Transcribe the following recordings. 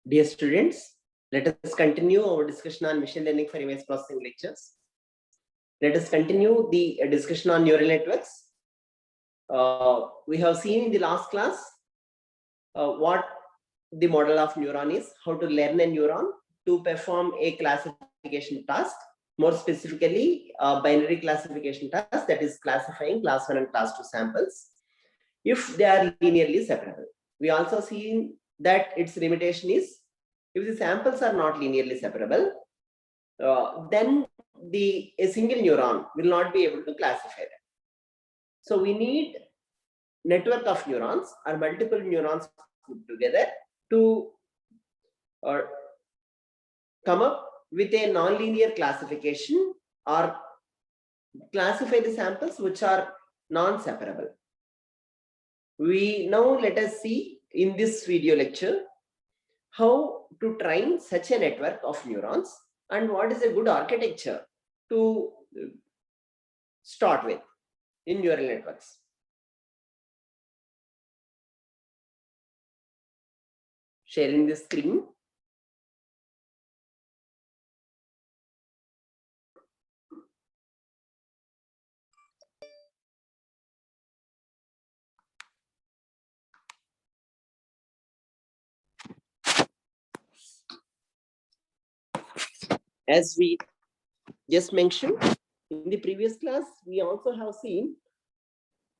Dear students, let us continue our discussion on machine learning for image processing lectures. Let us continue the discussion on neural networks. We have seen in the last class what the model of neuron is, how to learn a neuron to perform a classification task, more specifically a binary classification task, that is classifying class 1 and class 2 samples if they are linearly separable. We also seen that its limitation is if the samples are not linearly separable, then a single neuron will not be able to classify them. So we need network of neurons or multiple neurons put together to come up with a nonlinear classification or classify the samples which are non-separable. Let us see in this video lecture how to train such a network of neurons and what is a good architecture to start with in neural networks. Sharing the screen. As we just mentioned in the previous class, we also have seen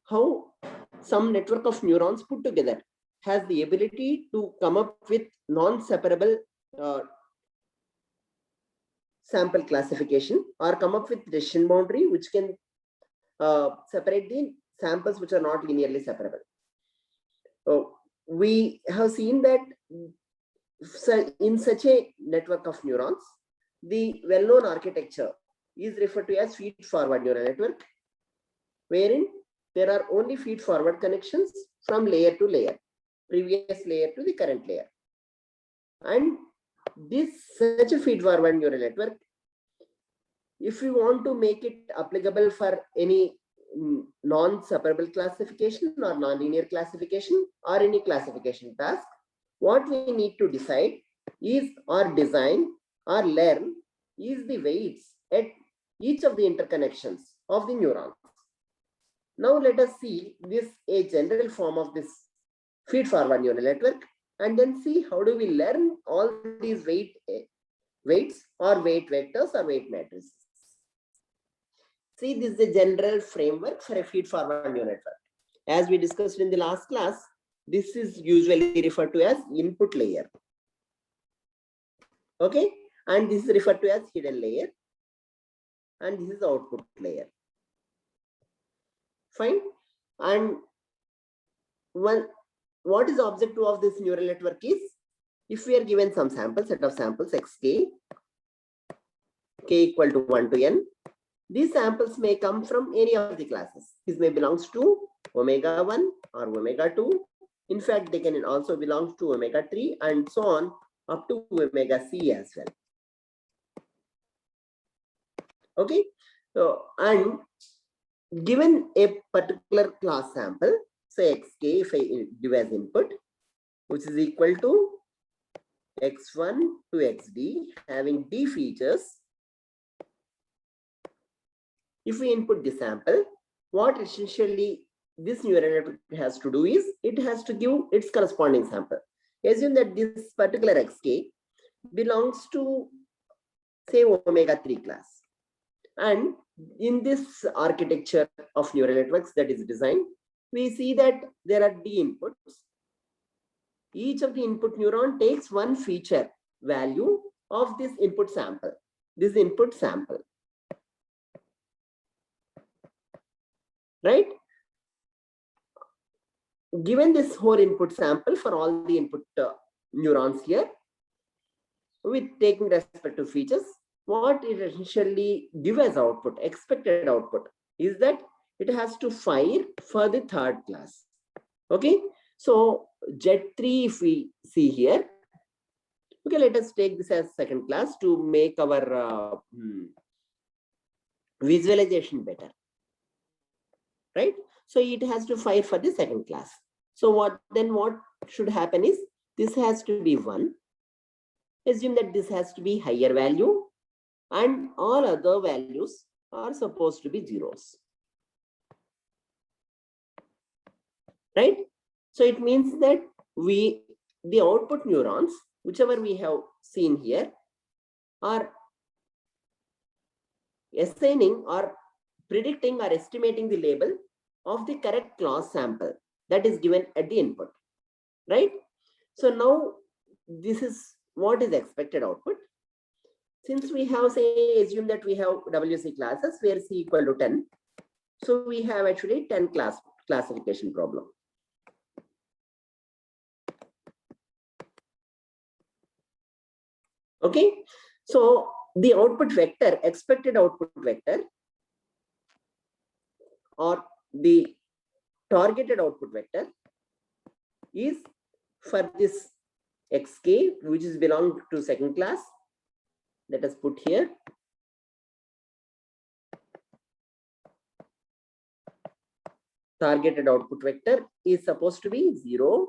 how some network of neurons put together has the ability to come up with non-separable sample classification or come up with decision boundary which can separate the samples which are not linearly separable. We have seen that in such a network of neurons, the well-known architecture is referred to as feed-forward neural network, wherein there are only feed-forward connections from layer to layer, previous layer to the current layer. And such a feed-forward neural network, if we want to make it applicable for any non-separable classification or nonlinear classification or any classification task, what we need to decide is or design or learn is the weights at each of the interconnections of the neurons. Now let us see a general form of this feed-forward neural network and then see how do we learn all these weights or weight vectors or weight matrices. See, this is a general framework for a feed-forward neural network. As we discussed in the last class, this is usually referred to as input layer. Okay, and this is referred to as hidden layer, and this is output layer. Fine. And what is the objective of this neural network is, if we are given some set of samples xk, k equal to 1 to n, these samples may come from any of the classes. This may belongs to omega 1 or omega 2. In fact, they can also belong to omega 3 and so on up to omega c as well. Okay, so and given a particular class sample, say xk, if I give as input, which is equal to x1 to xd, having d features. If we input the sample, what essentially this neural network has to do is it has to give its corresponding sample. Assume that this particular xk belongs to, say, omega 3 class. And in this architecture of neural networks that is designed, we see that there are d inputs. Each of the input neuron takes one feature value of this input sample. This input sample. Right? Given this whole input sample for all the input neurons here, with taking respective features, what it essentially gives as output, expected output, is that it has to fire for the third class. Okay, so Z3, if we see here, okay, let us take this as second class to make our visualization better. Right? So it has to fire for the second class. So what should happen is this has to be 1. Assume that this has to be higher value and all other values are supposed to be zeros. Right? So it means that the output neurons, whichever we have seen here, are assigning or predicting or estimating the label of the correct class sample that is given at the input. Right? So now this is what is expected output. Since we have, say, assume that we have WC classes where C equal to 10. So we have actually 10 classification problem. Okay. So the output vector, expected output vector, or the targeted output vector is for this xk, which is belong to second class. Let us put here. Targeted output vector is supposed to be 0.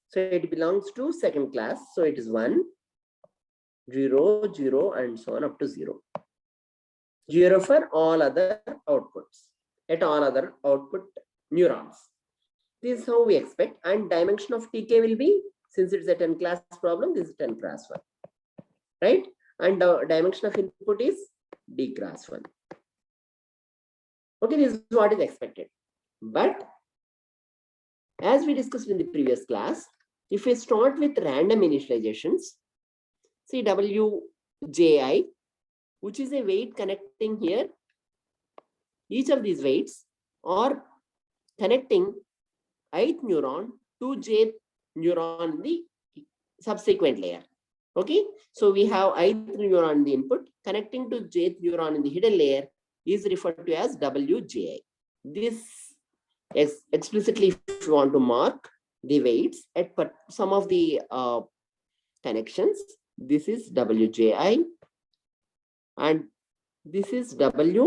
So it belongs to second class. So it is 1, 0, 0, and so on up to 0. 0 for all other outputs at all other output neurons. This is how we expect. And dimension of TK will be, since it's a 10 class problem, this is 10 class 1. Right? And the dimension of input is D class 1. Okay, this is what is expected. But as we discussed in the previous class, if we start with random initializations, see WJI, which is a weight connecting here, each of these weights are connecting ith neuron to jth neuron in the subsequent layer. Okay, so we have ith neuron in the input connecting to jth neuron in the hidden layer is referred to as WJI. This is explicitly, if you want to mark the weights at some of the connections, this is WJI and this is WHD,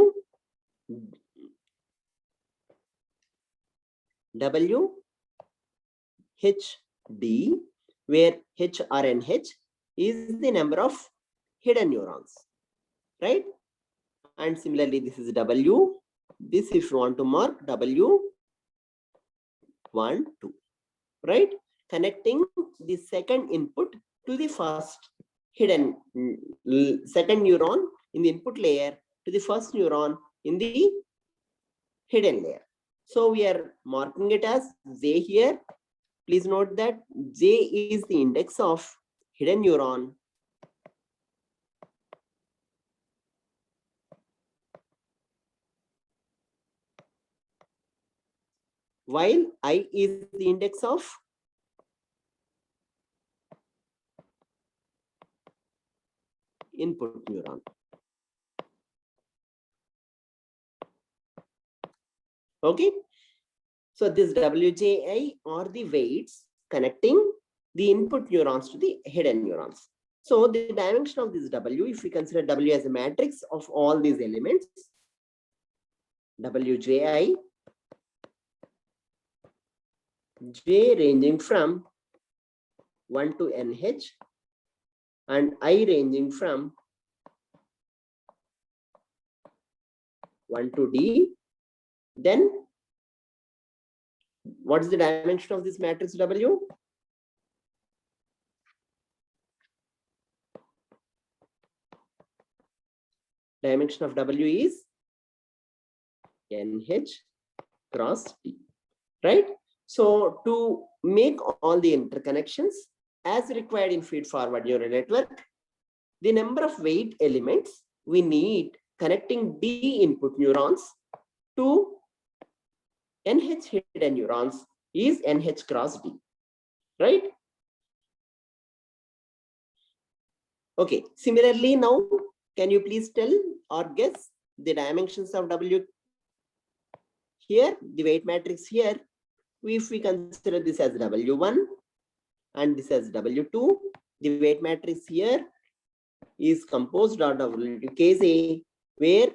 where H or NH is the number of hidden neurons, right? And similarly, this is W. This, if you want to mark, W1, 2, right? Connecting the second input to the first hidden second neuron in the input layer to the first neuron in the hidden layer. So we are marking it as J here. Please note that J is the index of hidden neuron. While I is the index of input neuron. Okay. So this WJI are the weights connecting the input neurons to the hidden neurons. So the dimension of this W, if we consider W as a matrix of all these elements, WJI, J ranging from 1 to NH and I ranging from 1 to D, then what is the dimension of this matrix W? Dimension of W is NH cross T, right? So to make all the interconnections as required in feed-forward neural network, the number of weight elements we need connecting D input neurons to NH hidden neurons is NH cross D, right? Okay, similarly now, can you please tell or guess the dimensions of W here, the weight matrix here? If we consider this as W1 and this as W2, the weight matrix here is composed out of Kj, where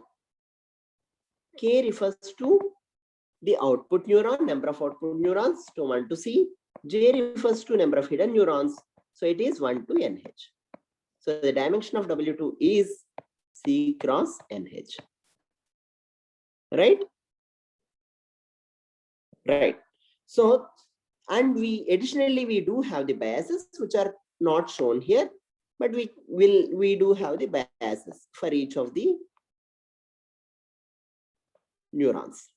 K refers to the output neuron, number of output neurons to 1 to C. J refers to number of hidden neurons So it is 1 to NH. So the dimension of W2 is C cross NH. Right? Right. So, and additionally we do have the biases which are not shown here, but we do have the biases for each of the neurons.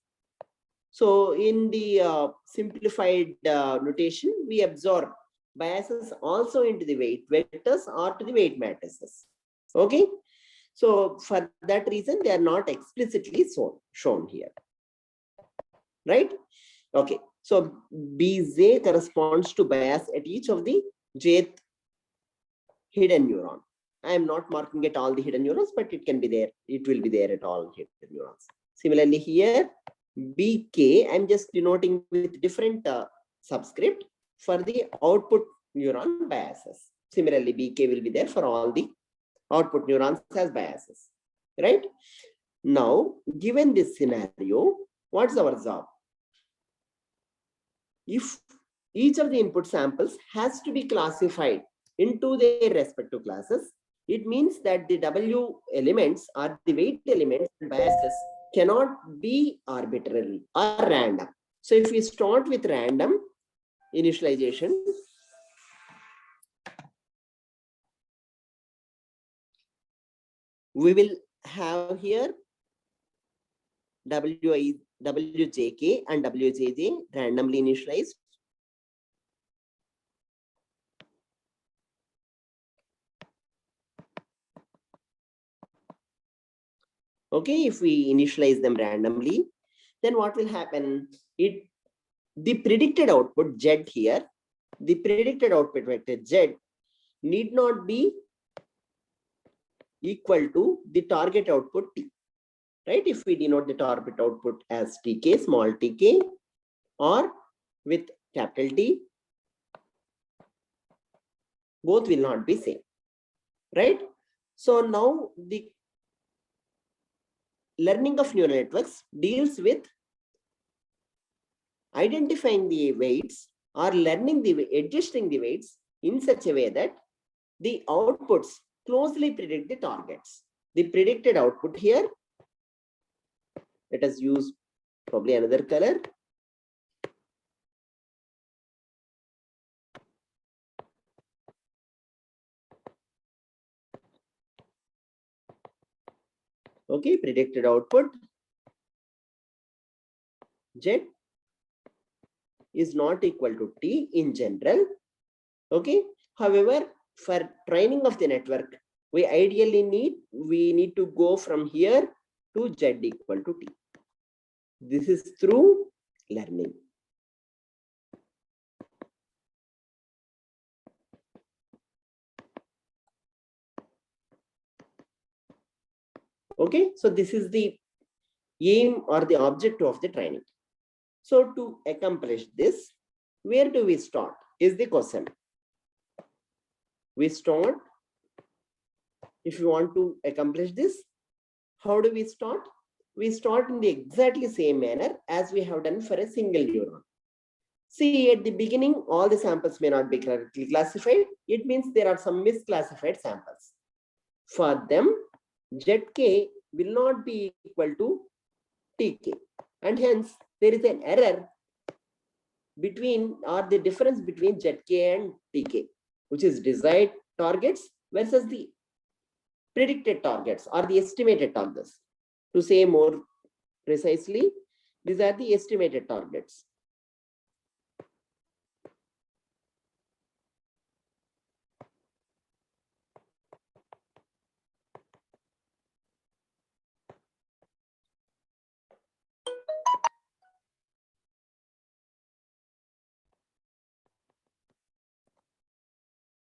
So in the simplified notation, we absorb biases also into the weight vectors or to the weight matrices. Okay. So for that reason, they are not explicitly shown here. Right? Okay. So Bz corresponds to bias at each of the jth hidden neuron. I am not marking at all the hidden neurons, but it can be there. It will be there at all hidden neurons. Similarly here, BK, I'm just denoting with different subscript for the output neuron biases. Similarly, BK will be there for all the output neurons as biases. Right? Now, given this scenario, what's our job? If each of the input samples has to be classified into their respective classes, it means that the W elements or the weight elements and biases cannot be arbitrary or random. So if we start with random initialization, we will have here WJK and WJJ randomly initialized. Okay, if we initialize them randomly, then what will happen? The predicted output Z here, the predicted output vector Z need not be equal to the target output T. Right? If we denote the target output as Tk, small tk, or with capital T, both will not be same. Right? So now the learning of neural networks deals with identifying the weights or adjusting the weights in such a way that the outputs closely predict the targets. The predicted output here, let us use probably another color. Okay, predicted output Z is not equal to T in general. Okay. However, for training of the network, we need to go from here to Z equal to T. This is through learning. Okay, so this is the aim or the objective of the training. So to accomplish this, where do we start is the question. We start, if you want to accomplish this, how do we start? We start in the exactly same manner as we have done for a single neuron. See, at the beginning, all the samples may not be correctly classified. It means there are some misclassified samples. For them, ZK will not be equal to TK. And hence, there is an error between or the difference between ZK and TK, which is desired targets versus the predicted targets or the estimated targets. To say more precisely, these are the estimated targets.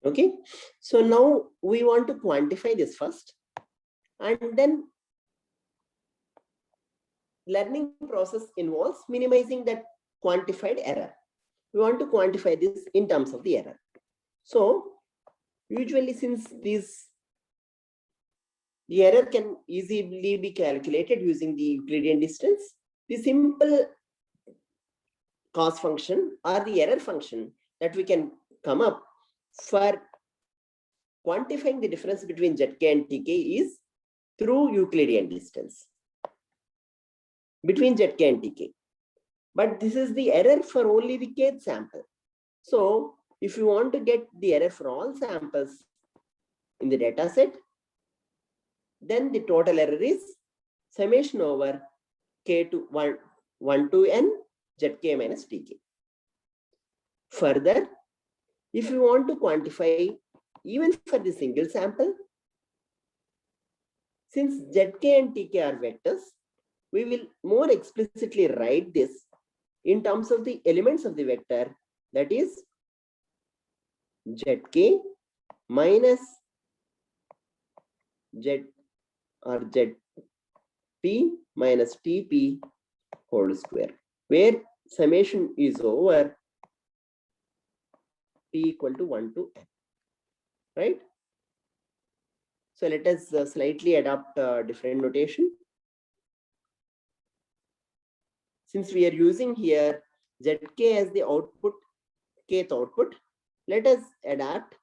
Okay, so now we want to quantify this first, and then learning process involves minimizing that quantified error. We want to quantify this in terms of the error. So usually, since the error can easily be calculated using the Euclidean distance, the simple cos function or the error function that we can come up for quantifying the difference between Zk and Tk is through Euclidean distance between Zk and Tk. But this is the error for only the kth sample. So if you want to get the error for all samples in the data set, then the total error is summation over k to 1 to n Zk minus Tk. Further, if you want to quantify even for the single sample, since Zk and Tk are vectors, we will more explicitly write this in terms of the elements of the vector, that is Zk minus Z or Zp minus Tp whole square, where summation is over p equal to 1 to n, right? So let us slightly adopt different notation. Since we are using here Zk as the output, kth output, let us adapt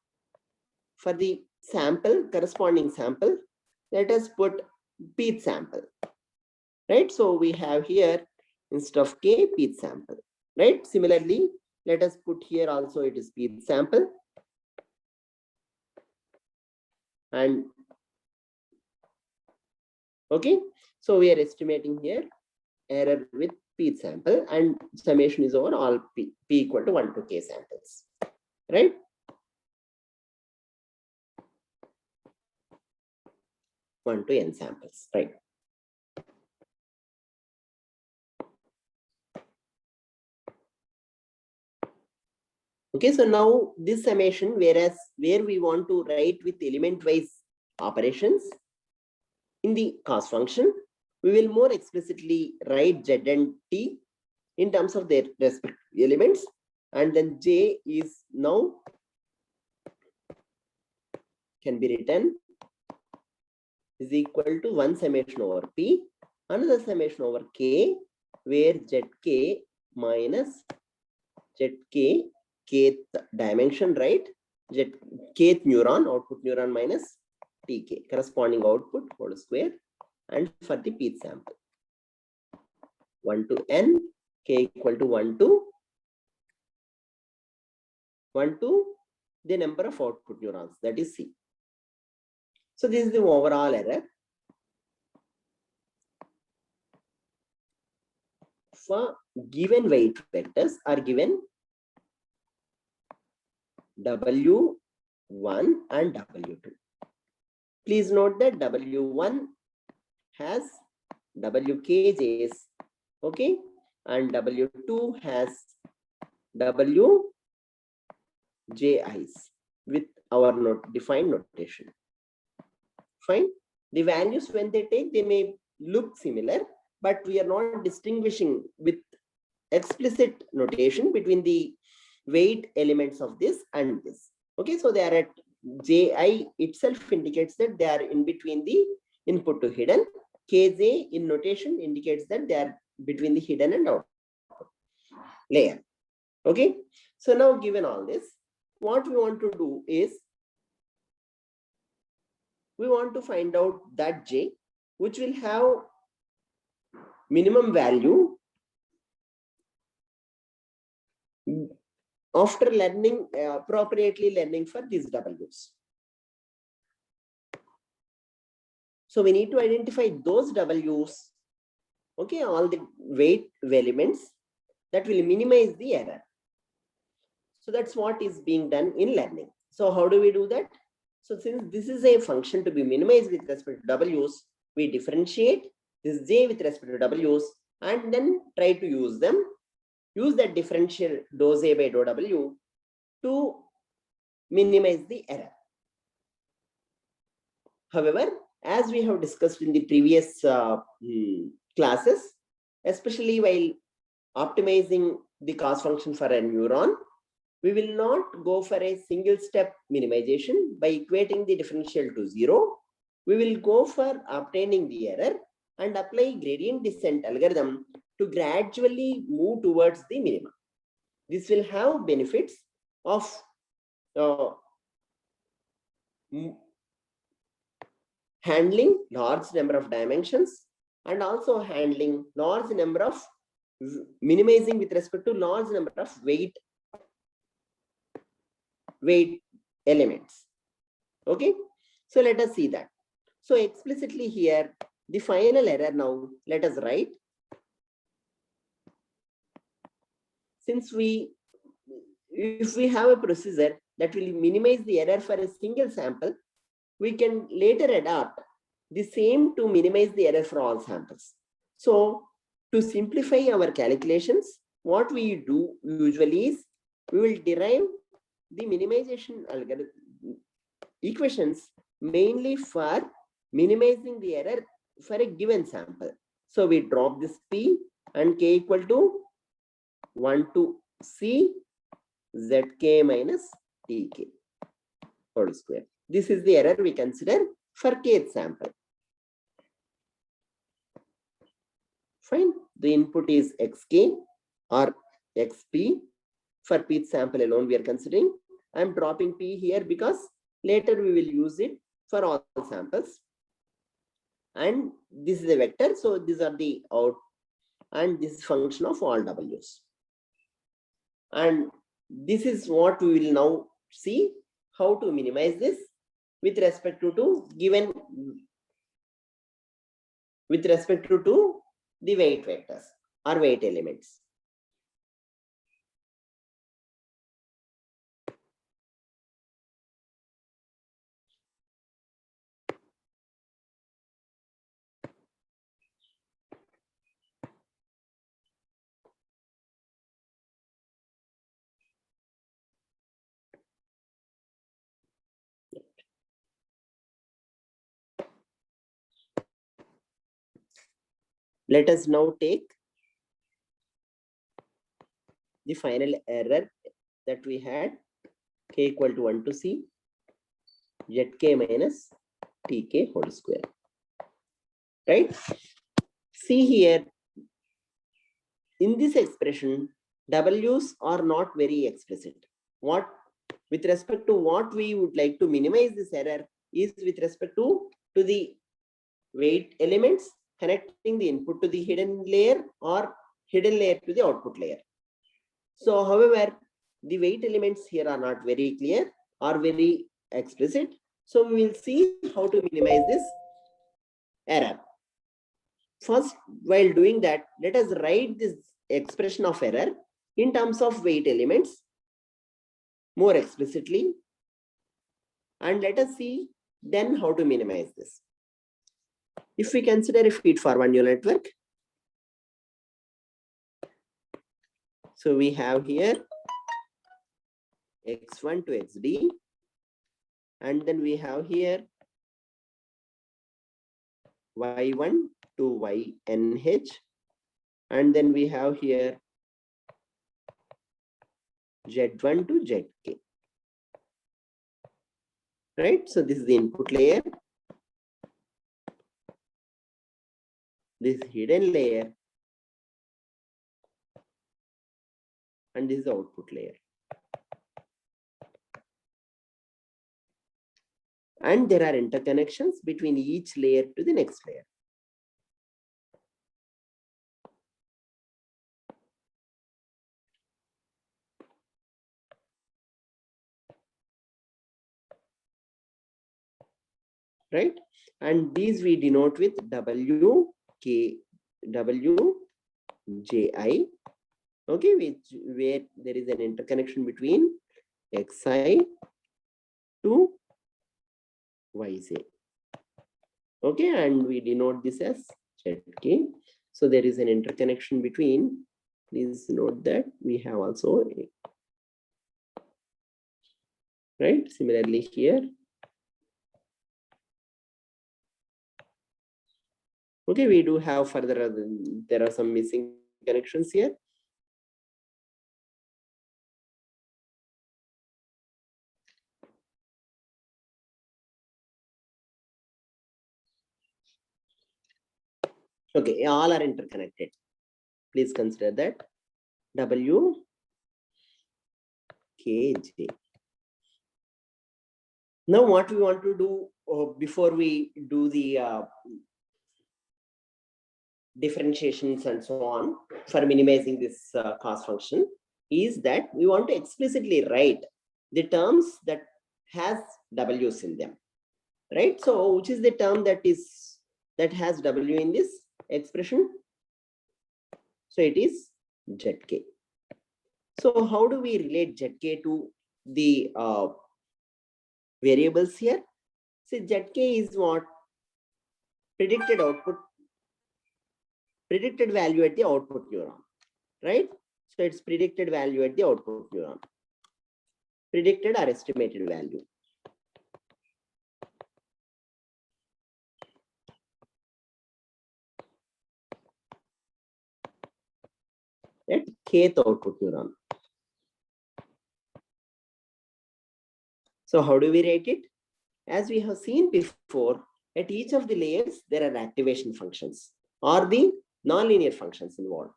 for the sample, corresponding sample, let us put pth sample, right? So we have here instead of k, pth sample, right? Similarly, let us put here also it is pth sample, and okay, so we are estimating here error with pth sample, and summation is over all p equal to 1 to k samples, right? One to n samples, right? Okay, so now this summation, whereas where we want to write with element-wise operations in the cost function, we will more explicitly write Z and T in terms of their respective elements, and then J is now can be written is equal to one summation over P, another summation over K, where Zk minus Zk kth dimension, right? Kth neuron, output neuron minus Tk, corresponding output whole square, and for the pth sample 1 to n, k equal to 1 to the number of output neurons, that is C. So this is the overall error for given weight vectors are given W1 and W2. Please note that W1 has WKJs, okay, and W2 has WJIs with our defined notation. Fine. The values when they take, they may look similar, but we are not distinguishing with explicit notation between the weight elements of this and this. Okay, so they are at Ji itself indicates that they are in between the input to hidden. Kj in notation indicates that they are between the hidden and output layer. Okay, so now given all this, what we want to do is we want to find out that J which will have minimum value after learning, appropriately learning for these W's. So we need to identify those W's, okay, all the weight elements that will minimize the error. So that's what is being done in learning. So how do we do that? So since this is a function to be minimized with respect to W's, we differentiate this J with respect to W's and then try to use them. Use that differential dou Z by dou W to minimize the error. However, as we have discussed in the previous classes, especially while optimizing the cost function for a neuron, we will not go for a single step minimization by equating the differential to 0. We will go for obtaining the error and apply gradient descent algorithm to gradually move towards the minimum. This will have benefits of handling large number of dimensions and also handling large number of minimizing with respect to large number of weight elements. Okay, so let us see that. So explicitly here, the final error now, let us write. Since if we have a procedure that will minimize the error for a single sample, we can later adopt the same to minimize the error for all samples. So to simplify our calculations, what we do usually is we will derive the minimization algorithm equations mainly for minimizing the error for a given sample. So we drop this P and K equal to 1 to C ZK minus TK whole square. This is the error we consider for kth sample. Fine. The input is xk or xp. For pth sample alone we are considering. I am dropping p here because later we will use it for all samples. And this is a vector, so these are the out, and this is function of all w's. And this is what we will now see how to minimize this with respect to given with respect to the weight vectors or weight elements. Let us now take the final error that we had, k equal to 1 to c zk minus tk whole square. Right? See here, in this expression, w's are not very explicit. What with respect to what we would like to minimize this error is with respect to the weight elements connecting the input to the hidden layer or hidden layer to the output layer. So however, the weight elements here are not very clear or very explicit. So we will see how to minimize this error. First, while doing that, let us write this expression of error in terms of weight elements more explicitly. And let us see then how to minimize this. If we consider a feed-forward neural network, so we have here x1 to xd, and then we have here y1 to ynh, and then we have here z1 to zk. Right? So this is the input layer. This hidden layer, and this is the output layer. And there are interconnections between each layer to the next layer. Right? And these we denote with W, K, W, J, I. Okay, where there is an interconnection between Xi to Yj. Okay, and we denote this as Zk. So there is an interconnection between, please note that we have also, right? Similarly here. Okay, we do have further, there are some missing connections here. Okay, all are interconnected. Please consider that W, K, J. Now what we want to do before we do the differentiations and so on for minimizing this cost function is that we want to explicitly write the terms that has W's in them, right? So which is the term that has W in this expression? So it is ZK. So how do we relate ZK to the variables here? See, ZK is what? Predicted value at the output neuron, right? So it's predicted value at the output neuron. Predicted or estimated value. At kth output neuron. So how do we write it? As we have seen before, at each of the layers, there are activation functions or the nonlinear functions involved.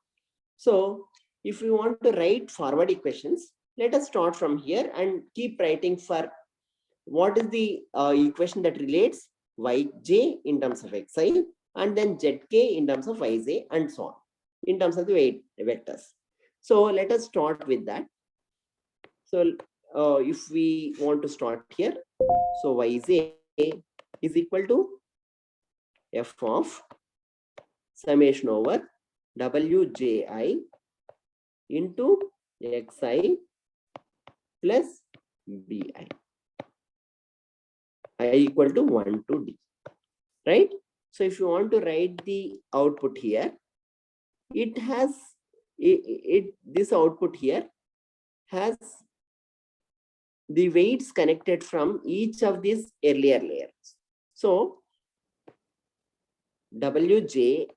So if we want to write forward equations, let us start from here and keep writing for what is the equation that relates yj in terms of xi and then zk in terms of yj and so on in terms of the vectors. So let us start with that. So if we want to start here, so yj is equal to f of summation over wji into xi plus bi, I equal to 1 to d, right? So if you want to write the output here, it has this output here has the weights connected from each of these earlier layers. So wj1,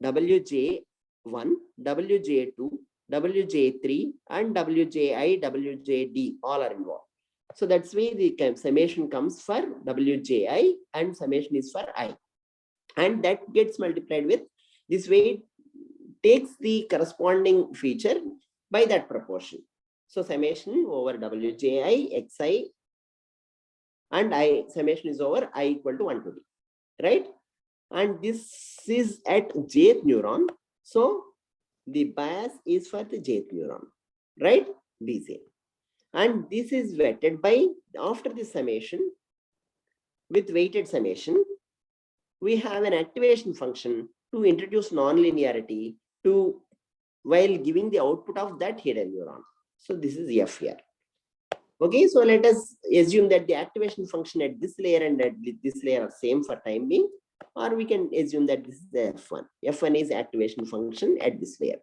wj2, wj3 and wji, wjd all are involved. So that's why the summation comes for wji and summation is for I, and that gets multiplied with this weight takes the corresponding feature by that proportion. So summation over wji xi and I summation is over I equal to 1 to d, right? And this is at jth neuron. So the bias is for the jth neuron, right? Bj. And this is weighted by, after the summation, with weighted summation, we have an activation function to introduce nonlinearity to while giving the output of that hidden neuron. So this is f here. Okay, so let us assume that the activation function at this layer and at this layer are same for time being, or we can assume that this is the f1. F1 is activation function at this layer.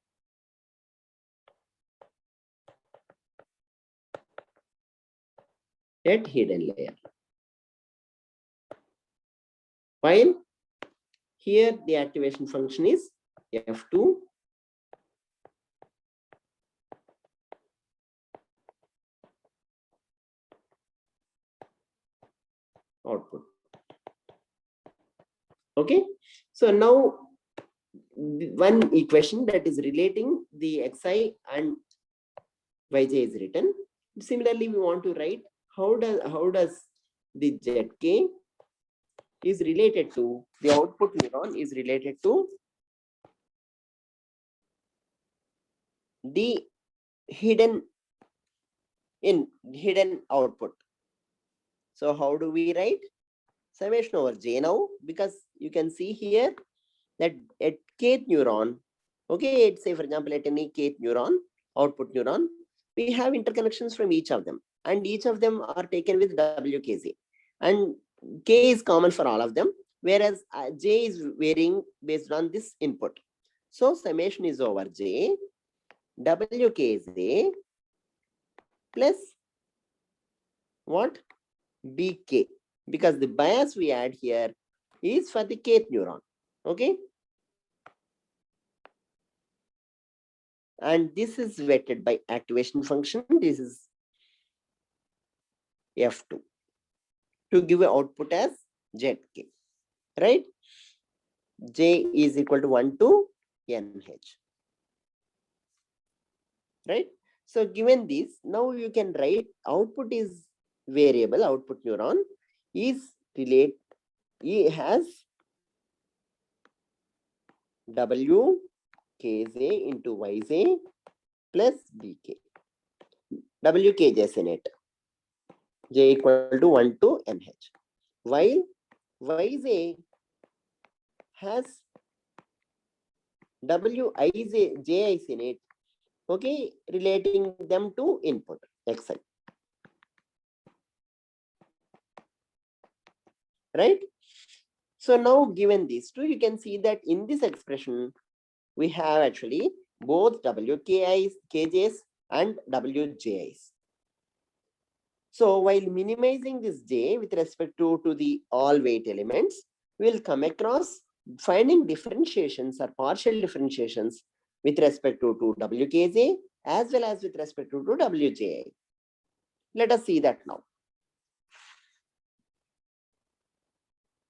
At hidden layer. While here the activation function is f2 output. Okay, so now one equation that is relating the xi and yj is written. Similarly, we want to write how does the zk is related to the output neuron is related to the hidden output. So how do we write? Summation over j now, because you can see here that at kth neuron, okay, say for example at any kth neuron, output neuron, we have interconnections from each of them, and each of them are taken with wkz, and k is common for all of them, whereas j is varying based on this input. So summation is over j wkz plus what? bk, because the bias we add here is for the kth neuron. Okay, and this is weighted by activation function. This is f2 to give an output as zk, right? J is equal to 1 to nh, right? So given this, now you can write output is variable output neuron is has WKJ into YJ plus BK. WKJ is in it. J equal to 1 to NH. While YJ has Wij is in it. Okay, relating them to input Xi. Right? So now given these two, you can see that in this expression, we have actually both WKIs, KJs and WJIs. So while minimizing this J with respect to the all weight elements, we will come across finding differentiations or partial differentiations with respect to WKJ as well as with respect to WJI. Let us see that now.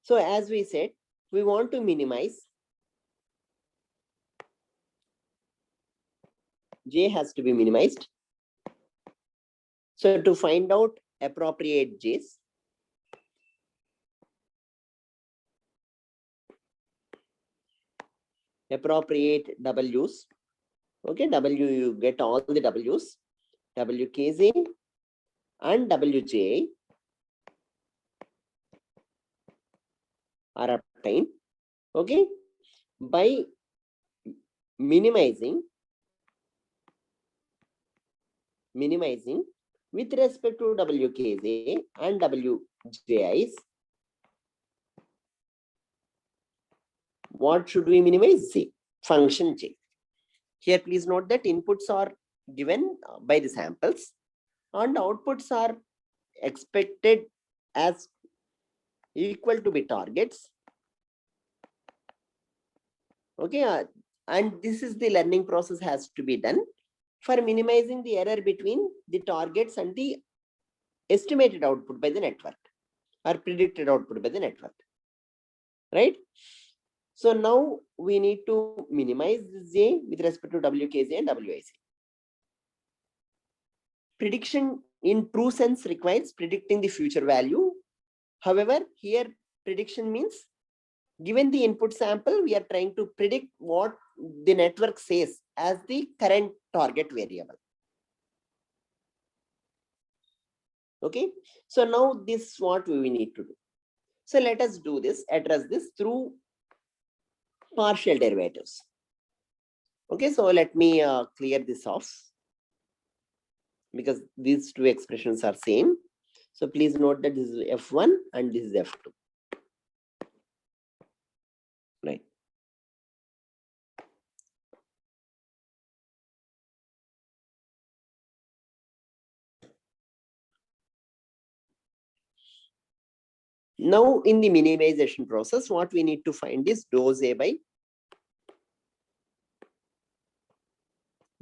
So as we said, we want to minimize. J has to be minimized. So to find out appropriate J's, appropriate W's. Okay, W, you get all the W's, WKZ and WJ are obtained. Okay, by minimizing with respect to WKZ and WJIs. What should we minimize? C, function J. Here, please note that inputs are given by the samples and outputs are expected as equal to be targets. Okay, and this is the learning process has to be done for minimizing the error between the targets and the estimated output by the network or predicted output by the network, right? So now we need to minimize this J with respect to WKJ and WIC. Prediction in true sense requires predicting the future value. However, here prediction means given the input sample, we are trying to predict what the network says as the current target variable. Okay, so now this is what we need to do. So let us do this, address this through partial derivatives. Okay, so let me clear this off because these two expressions are same. So please note that this is F1 and this is F2. Right. Now in the minimization process, what we need to find is dose A by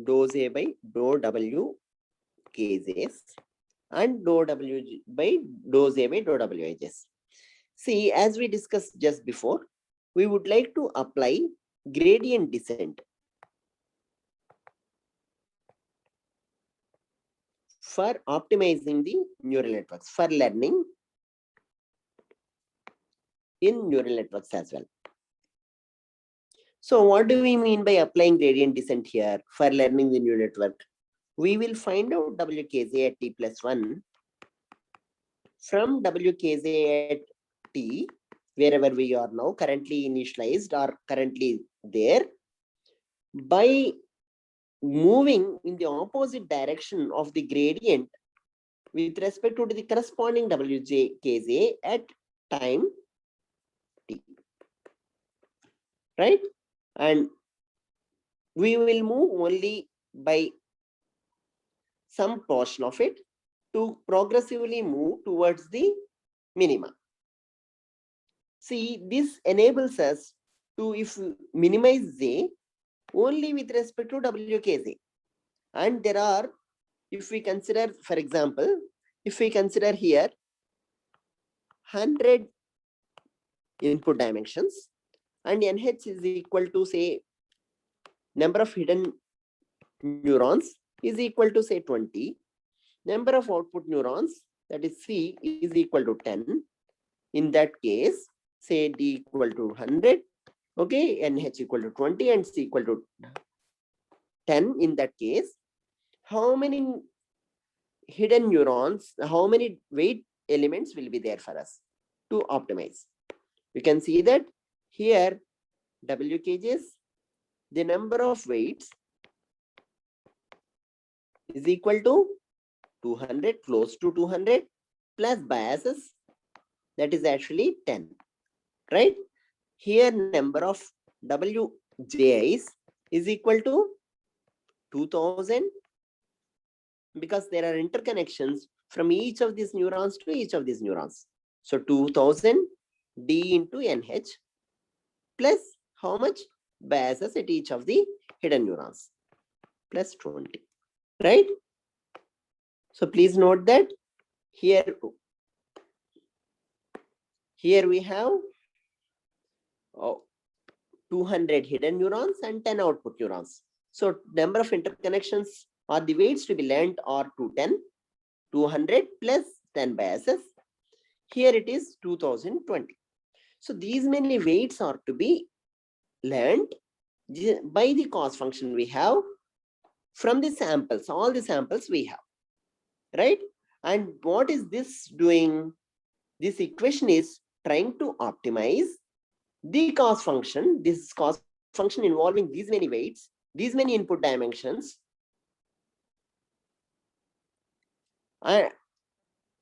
dose dou WKJs and dou W by dose A by dou WIJs. See, as we discussed just before, we would like to apply gradient descent for optimizing the neural networks, for learning in neural networks as well. So what do we mean by applying gradient descent here for learning the neural network? We will find out WKZ at t plus 1 from WKZ at t, wherever we are now currently initialized or currently there, by moving in the opposite direction of the gradient with respect to the corresponding WKZ at time t, right? And we will move only by some portion of it to progressively move towards the minima. See, this enables us to minimize Z only with respect to WKZ. And there are, if we consider, for example, if we consider here 100 input dimensions and NH is equal to, say, number of hidden neurons is equal to, say, 20, number of output neurons that is C is equal to 10. In that case, say D equal to 100, okay, NH equal to 20 and C equal to 10. In that case, how many hidden neurons, how many weight elements will be there for us to optimize? You can see that here WKJs, the number of weights is equal to 200, close to 200, plus biases, that is actually 10, right? Here number of WJIs is equal to 2000, because there are interconnections from each of these neurons to each of these neurons. So 2000 D into NH plus how much? Biases at each of the hidden neurons, plus 20, right? So please note that here we have 200 hidden neurons and 10 output neurons. So number of interconnections or the weights to be learned are 210, 200 plus 10 biases. Here it is 2020. So these many weights are to be learned by the cost function we have from the samples, all the samples we have, right? And what is this doing? This equation is trying to optimize the cost function, this cost function involving these many weights, these many input dimensions,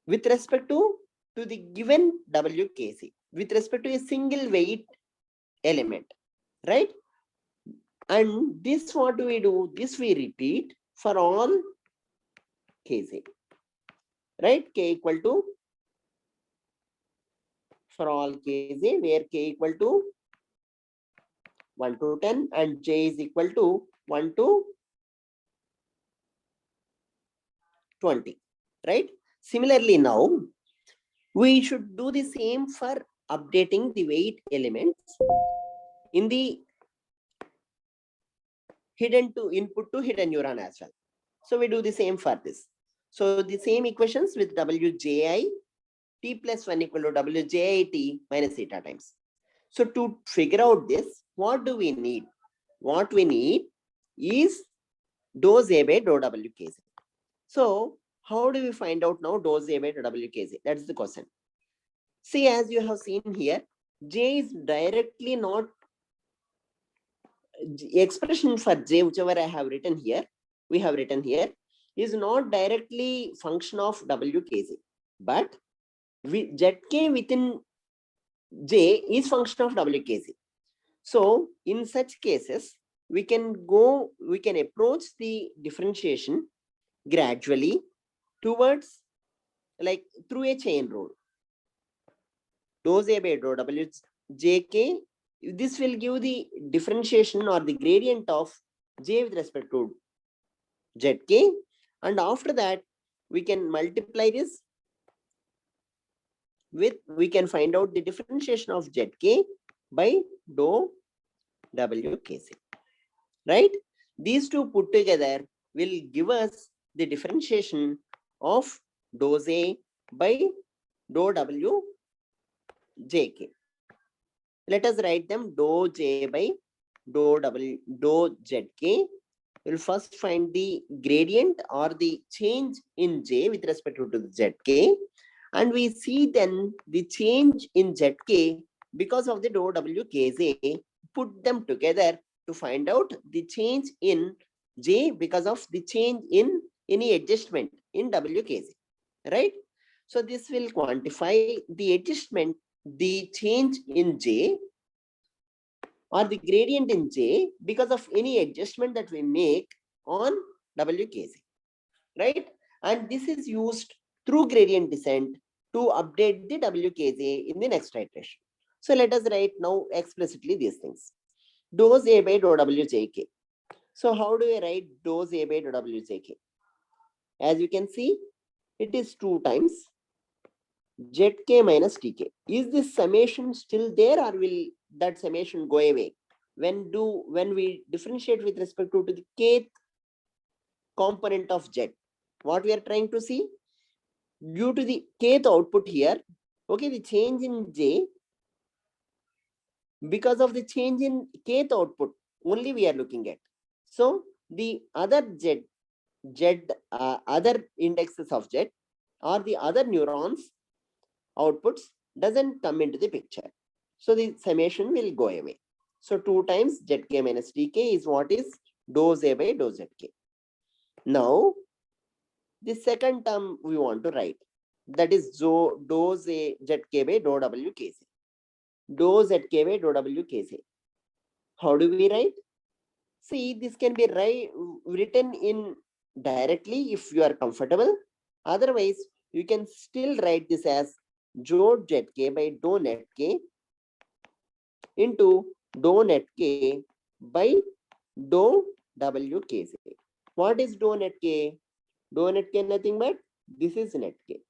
with respect to the given WKC, with respect to a single weight element, right? And this, what do we do? This we repeat for all KZ, right? K equal to, for all KZ, where K equal to 1 to 10 and J is equal to 1 to 20, right? Similarly, now we should do the same for updating the weight elements in the hidden to input to hidden neuron as well. So we do the same for this. So the same equations with WJI T plus 1 equal to WJI T minus theta times. So to figure out this, what do we need? What we need is dose A by dou WKZ. So how do we find out now dose A by dou WKZ? That's the question. See, as you have seen here, J is directly not, expression for J, whichever I have written here, we have written here, is not directly function of WKZ, but ZK within J is function of WKZ. So in such cases, we can approach the differentiation gradually towards, like through a chain rule. Dose A by dou WJK, this will give the differentiation or the gradient of J with respect to ZK, and after that we can multiply this with, we can find out the differentiation of ZK by dou WKC, right? These two put together will give us the differentiation of dose A by dou WJK. Let us write them. Dou J by dou ZK. We'll first find the gradient or the change in J with respect to the ZK, and we see then the change in ZK because of the dou WKZ. Put them together to find out the change in J because of the change in any adjustment in WKZ, right? So this will quantify the adjustment, the change in J or the gradient in J because of any adjustment that we make on WKZ, right? And this is used through gradient descent to update the WKZ in the next iteration. So let us write now explicitly these things. Dose A by dou WJK. So how do we write dose A by dou WJK? As you can see, it is 2 times ZK minus TK. Is this summation still there, or will that summation go away when we differentiate with respect to the kth component of Z? What we are trying to see, due to the kth output here, okay, the change in J, because of the change in kth output, only we are looking at. So the other other indexes of Z or the other neurons outputs doesn't come into the picture. So the summation will go away. So 2 times Zk minus Tk is what is dose A by dose Zk. Now, the second term we want to write, that is dose A Zk by dou W Kc. Dose Zk by dou W Kc. How do we write? See, this can be written in directly if you are comfortable. Otherwise, you can still write this as dou Zk by dou net k into dou net k by dou W Kc. What is dou net k? Dou net k nothing but this is net k,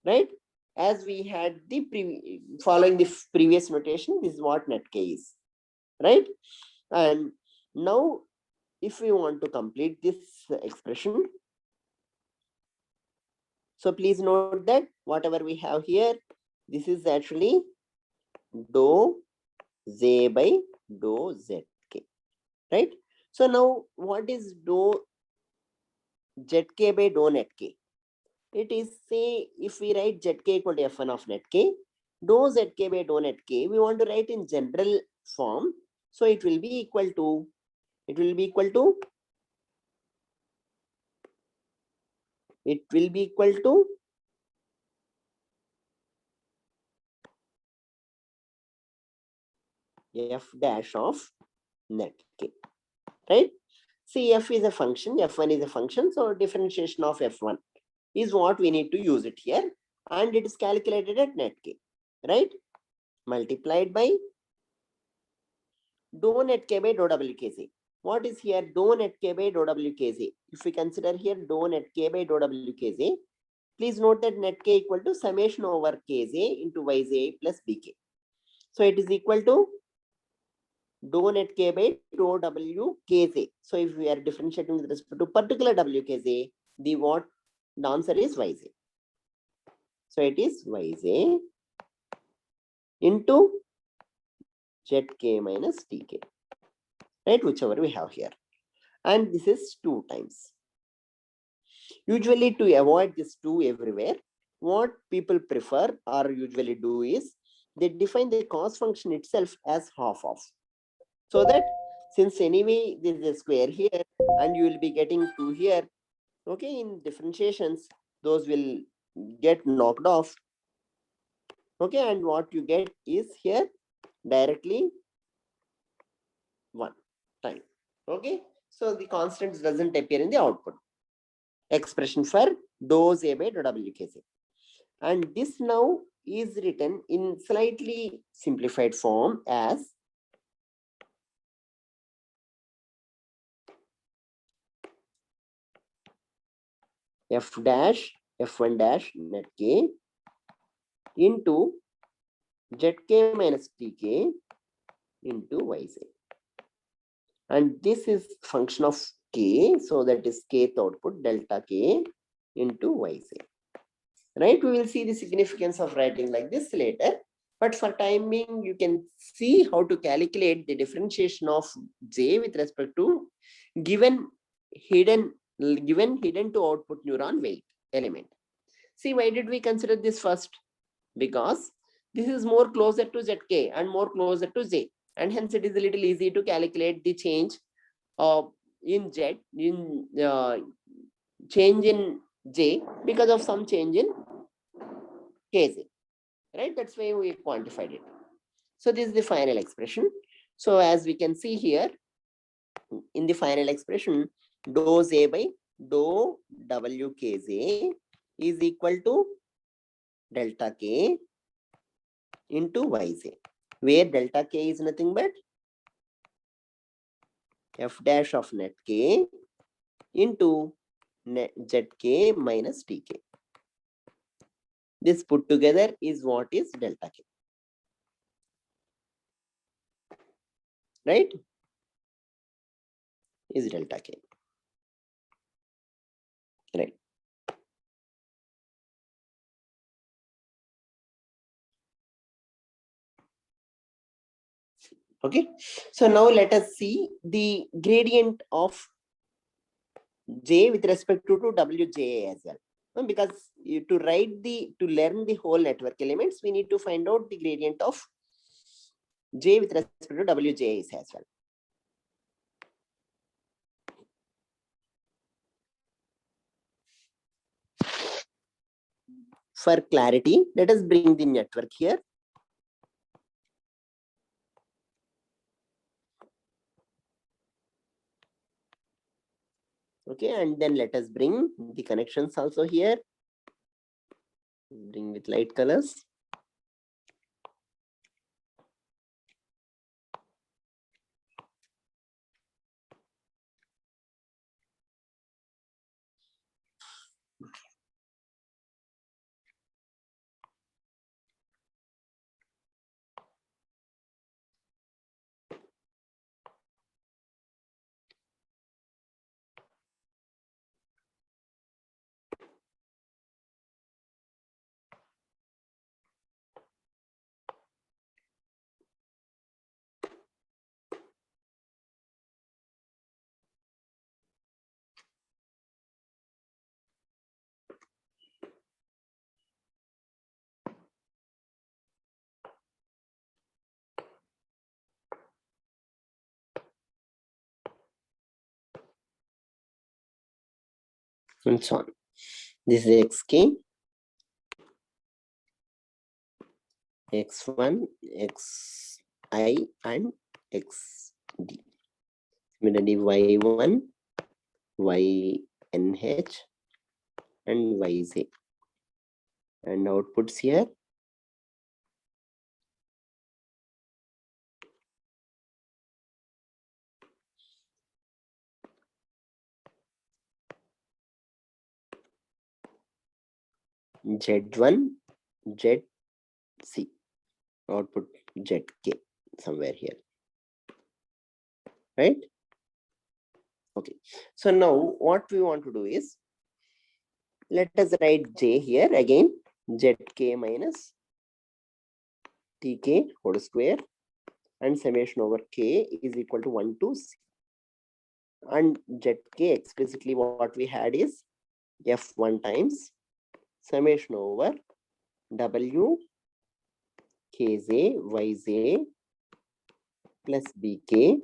right? As we had the following the previous notation, this is what net k is, right? And now, if we want to complete this expression, so please note that whatever we have here, this is actually dou z by dou zk, right? So now, what is dou zk by dou net k? It is, say, if we write Zk equal to F1 of net k, dou Zk by dou net k, we want to write in general form. So it will be equal to, it will be equal to F dash of net k, right? See, F is a function, F1 is a function. So differentiation of F1 is what we need to use it here. And it is calculated at net k, right? Multiplied by dou net k by dou W Kc. What is here? Dou net k by dou W Kc. If we consider here dou net k by dou W Kc, please note that net k equal to summation over Kj into Yj plus Bk. So it is equal to dou net k by dou W Kj. So if we are differentiating with respect to particular W Kj, the answer is Yj. So it is Yj into Zk minus Tk, right? Whichever we have here. And this is 2 times. Usually, to avoid this 2 everywhere, what people prefer or usually do is they define the cos function itself as half of. So that since anyway there is a square here and you will be getting 2 here, okay, in differentiations, those will get knocked off. Okay, and what you get is here directly 1 time. Okay, so the constants doesn't appear in the output expression for dose A by dou W Kc. And this now is written in slightly simplified form as F dash F1 dash net k into Zk minus Tk into Yz. And this is function of k, so that is kth output delta k into Yz. Right? We will see the significance of writing like this later. But for time being, you can see how to calculate the differentiation of J with respect to given hidden to output neuron weight element. See, why did we consider this first? Because this is more closer to Zk and more closer to J, and hence it is a little easy to calculate the change in Z, change in J because of some change in Kj, right? That's why we quantified it. So this is the final expression. So as we can see here, in the final expression, dose A by dou W Kj is equal to delta K into Yj, where delta K is nothing but F dash of net K into Zk minus Tk. This put together is what is delta K, right? Is delta K, right? Okay, so now let us see the gradient of J with respect to WJ as well. Because to learn the whole network elements, we need to find out the gradient of J with respect to WJ as well. For clarity, let us bring the network here. Okay, and then let us bring the connections also here. Bring with light colors. And so on. This is xk, x1, xi, and xd. Similarly, y1, ynh, and yz. And outputs here. Z1, ZC, output ZK somewhere here, right? Okay, so now what we want to do is, let us write J here again, ZK minus TK whole square, and summation over K is equal to 1 to C. And ZK explicitly what we had is F1 times summation over W Kj Yj plus Bk,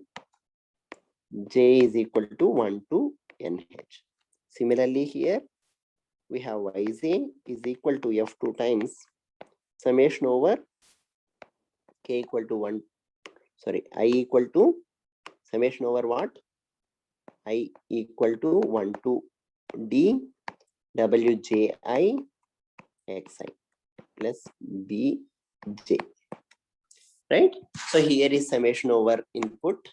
J is equal to 1 to NH. Similarly here, we have Yj is equal to F2 times summation over K equal to 1, sorry, I equal to summation over what? I equal to 1 to D Wji Xi plus Bj, right? So here is summation over input,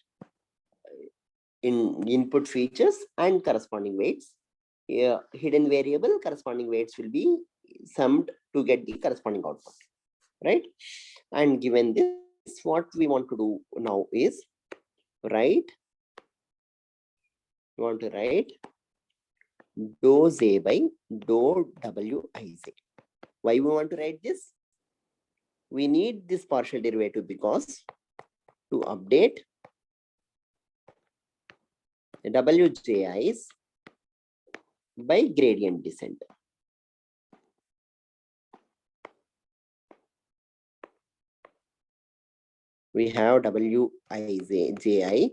in input features and corresponding weights. Here, hidden variable corresponding weights will be summed to get the corresponding output, right? And given this, what we want to do now is write, we want to write dou Z by dou Wij. Why we want to write this? We need this partial derivative because to update the Wji's by gradient descent. We have Wiji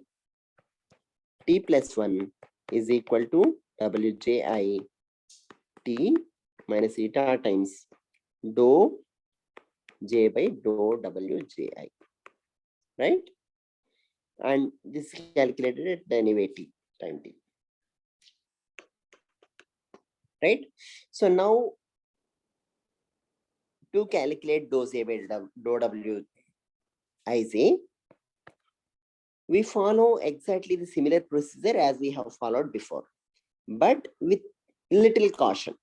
t plus 1 is equal to Wji t minus eta times dou j by dou Wji, right? And this is calculated at the anyway t time t, right? So now to calculate dou j by dou Wij, we follow exactly the similar procedure as we have followed before, but with little caution.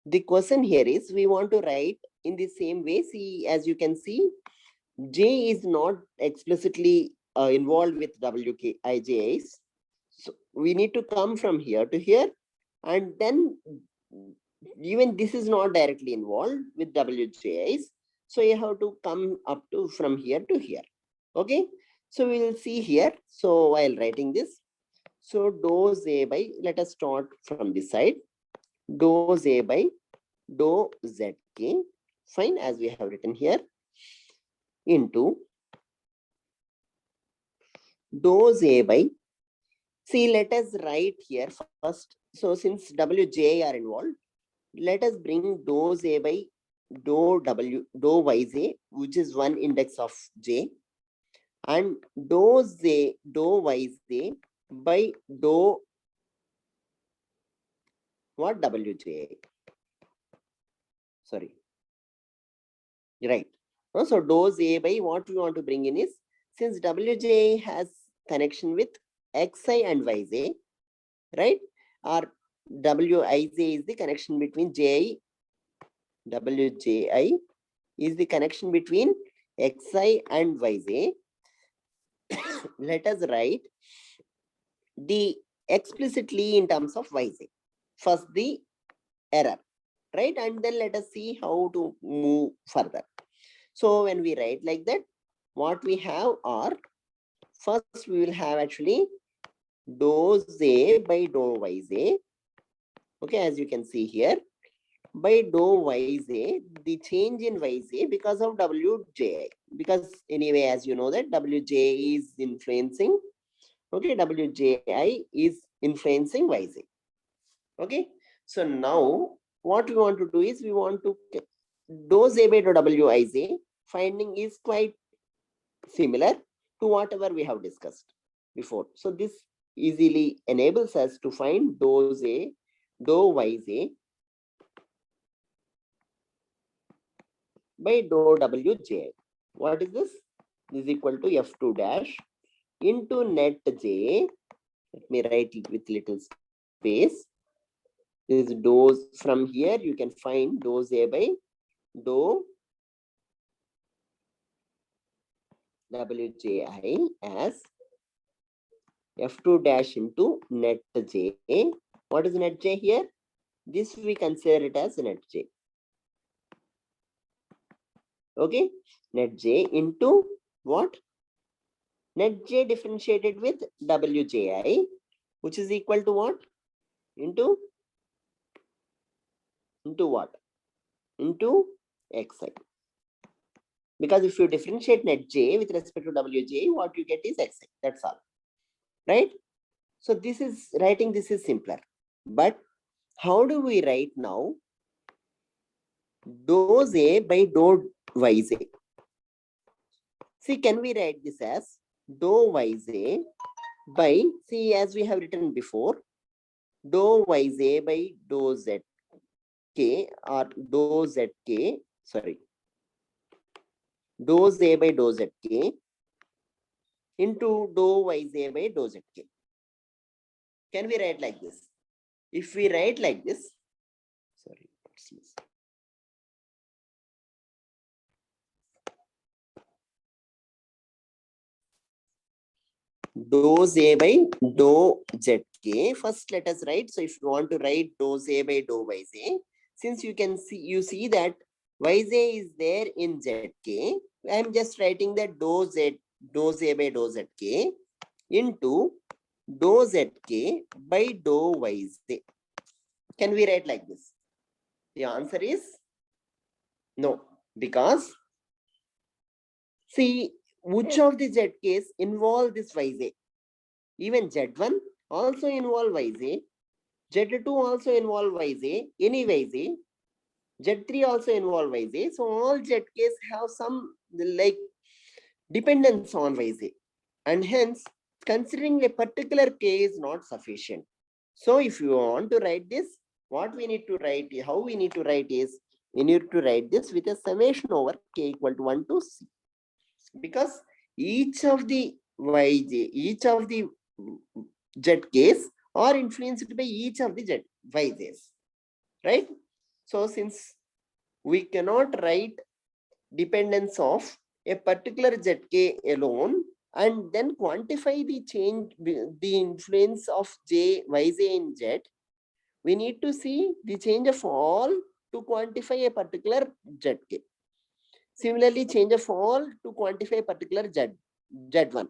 The question here is, we want to write in the same way. See, as you can see, J is not explicitly involved with Wkijs. So we need to come from here to here, and then even this is not directly involved with Wjis. So you have to come up to from here to here. Okay. So we will see here. So while writing this, so dose A by, let us start from this side. Dose A by dou ZK, fine, as we have written here, into dose A by, see, let us write here first. So since Wj are involved, let us bring dose A by dou Yj, which is one index of J, and dose A dou Yj by dou what Wj. Sorry, right. So dose A by, what we want to bring in is, since Wj has connection with Xi and Yj, right? Or Wij is the connection between Ji, Wji is the connection between Xi and Yj. Let us write the explicitly in terms of Yj. First the error, right? And then let us see how to move further. So when we write like that, what we have are, first we will have actually dose A by dou Yj. Okay, as you can see here, by dou Yj, the change in Yj because of Wji. Because anyway, as you know that Wj is influencing, okay, Wji is influencing Yj. Okay, so now what we want to do is, we want to dose A by dou Wij finding is quite similar to whatever we have discussed before. So this easily enables us to find dose A dou Yj by dou Wji. What is this? This is equal to F2 dash into net J. Let me write it with little space. This is dose. From here you can find dose A by dou Wji as F2 dash into net J. What is net J here? This we consider it as net J. Okay, net J into what? Net J differentiated with Wji, which is equal to what? Into what? Into Xi. Because if you differentiate net J with respect to Wj, what you get is Xi. That's all. Right? So this is writing, this is simpler. But how do we write now dose A by dou Yj? See, can we write this as dou Yj by, see, as we have written before, dou Yj by dou Zk, or dou Zk, sorry, dose A by dou Zk into dou Yj by dou Zk. Can we write like this? If we write like this, sorry, dose A by dou Zk. First, let us write. So if you want to write dose A by dou Yj, since you can see, you see that Yj is there in Zk, I am just writing that dose A by dou Zk into dou Zk by dou Yj. Can we write like this? The answer is no, because see, which of the Zk's involve this Yj? Even Z1 also involve Yj, Z2 also involve Yj, any Yj, Z3 also involve Yj. So all Zk's have some like dependence on Yj, and hence considering a particular K is not sufficient. So if you want to write this, what we need to write, how we need to write is, we need to write this with a summation over K equal to 1 to C. Because each of the Yj, each of the Zk's are influenced by each of the Yj's, right? So since we cannot write dependence of a particular Zk alone and then quantify the change, the influence of Yj in Z, we need to see the change of all to quantify a particular Zk. Similarly, change of all to quantify a particular Z1.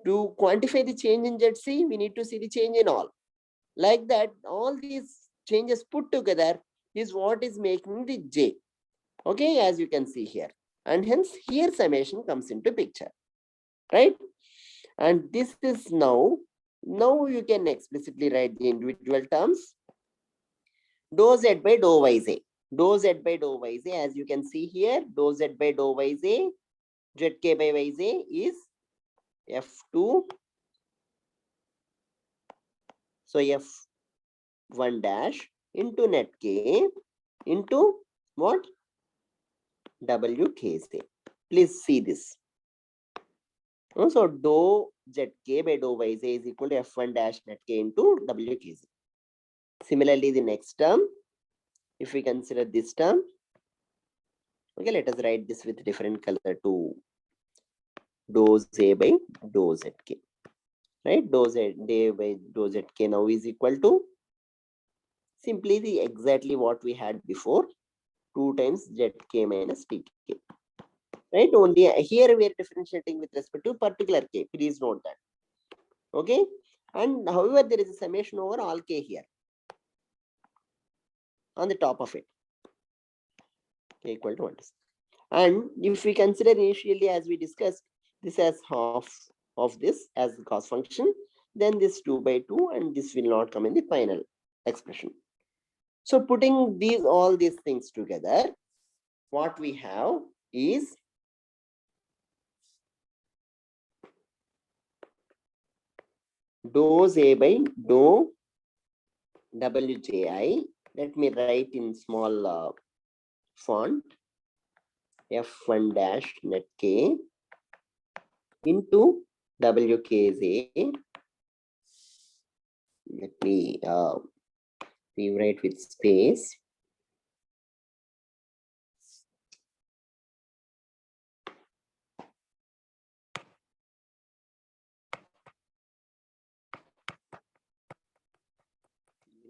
To quantify the change in ZC, we need to see the change in all. Like that, all these changes put together is what is making the J. Okay, as you can see here. And hence here summation comes into picture. Right? And this is now you can explicitly write the individual terms. Dou Z by dou Yz. Dou Z by dou Yz, as you can see here, dou Z by dou Yz, Zk by Yz is F2. So F1 dash into net K into what? WKZ. Please see this. So dou Zk by dou Yz is equal to F1 dash net K into WKZ. Similarly, the next term, if we consider this term, okay, let us write this with different color to dou Z by dou Zk. Right? Dou Z by dou Zk now is equal to simply the exactly what we had before, 2 times Zk minus Tk. Right? Only here we are differentiating with respect to particular K. Please note that. Okay. And however, there is a summation over all K here on the top of it. K equal to 1. And if we consider initially, as we discussed, this as half of this as the cost function, then this 2 by 2, and this will not come in the final expression. So putting all these things together, what we have is dou Z by dou Wji. Let me write in small font, F1 dash net K into WKZ. Let me rewrite with space.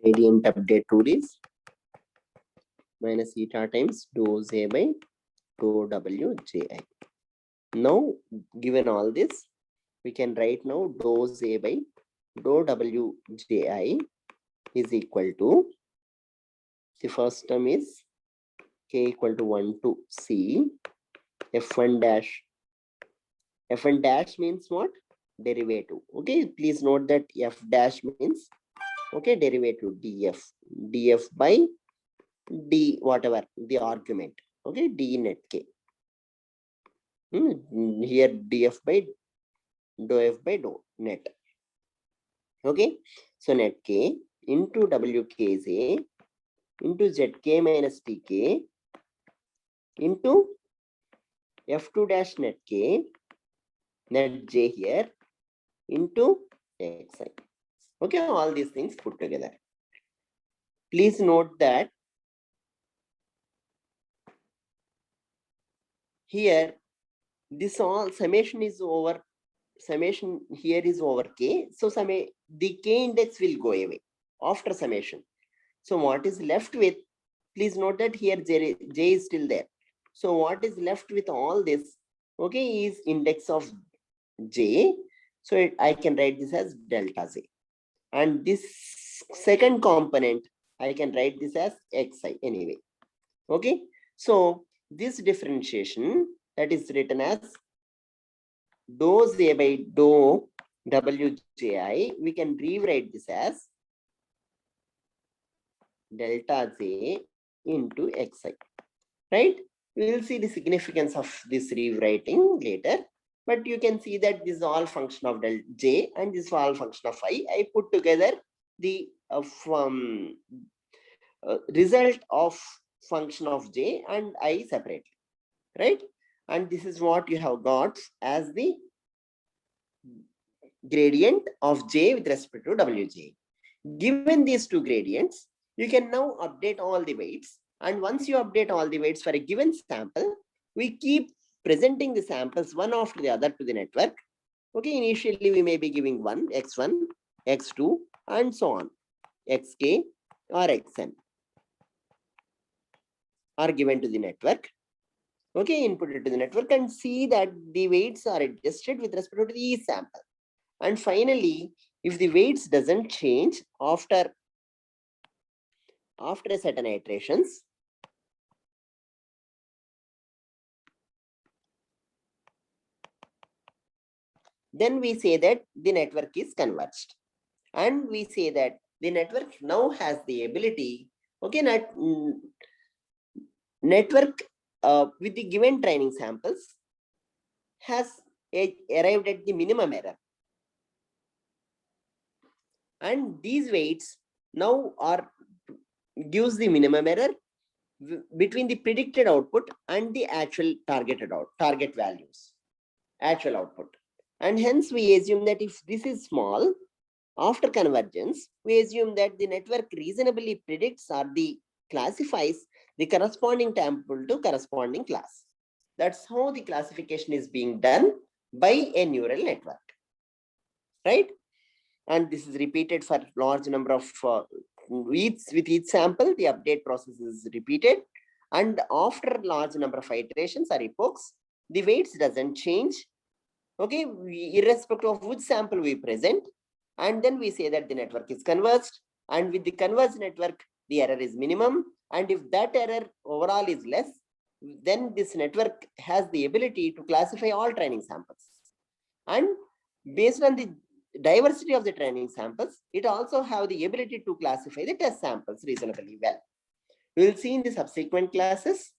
Gradient update rule is minus eta times dou Z by dou Wji. Now, given all this, we can write now dou Z by dou Wji is equal to, the first term is K equal to 1 to C, F1 dash. F1 dash means what? Derivative. Okay, please note that F dash means, okay, derivative df. Df by d, whatever the argument. Okay, d net K. Here df by dou f by dou net. Okay, so net K into WKZ into Zk minus Tk into F2 dash net K, net J here, into Xi. Okay, all these things put together. Please note that here, this all summation is over, summation here is over K. So the K index will go away after summation. So what is left with, please note that here J is still there. So what is left with all this, okay, is index of J. So I can write this as delta Z. And this second component, I can write this as Xi anyway. Okay. So this differentiation that is written as dou Z by dou Wji, we can rewrite this as delta Z into Xi. Right? We will see the significance of this rewriting later. But you can see that this is all function of delta J and this is all function of I. I put together the result of function of J and I separately. Right? And this is what you have got as the gradient of J with respect to Wj. Given these two gradients, you can now update all the weights. And once you update all the weights for a given sample, we keep presenting the samples one after the other to the network. Okay, initially we may be giving x1, x2, and so on. Xk or xn are given to the network. Okay, inputted to the network and see that the weights are adjusted with respect to each sample. And finally, if the weights doesn't change after a certain iterations, then we say that the network is converged. And we say that the network now has the ability, okay, network with the given training samples has arrived at the minimum error. And these weights now are gives the minimum error between the predicted output and the actual target values, actual output. And hence we assume that if this is small, after convergence, we assume that the network reasonably predicts or classifies the corresponding sample to corresponding class. That's how the classification is being done by a neural network, right? And this is repeated for large number of with each sample, the update process is repeated. And after large number of iterations or epochs, the weights doesn't change, okay, irrespective of which sample we present. And then we say that the network is converged, and with the converged network, the error is minimum. And if that error overall is less, then this network has the ability to classify all training samples. And based on the diversity of the training samples, it also have the ability to classify the test samples reasonably well. We will see in the subsequent classes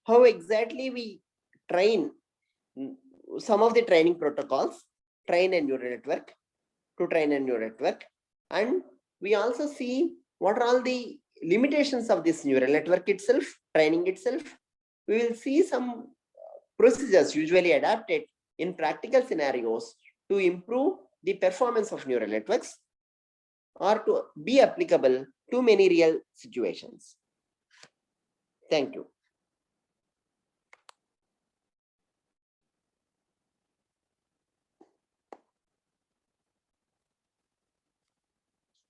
how exactly we train some of the training protocols, train a neural network, and we also see what are all the limitations of this neural network itself, training itself. We will see some procedures usually adapted in practical scenarios to improve the performance of neural networks or to be applicable to many real situations. Thank you.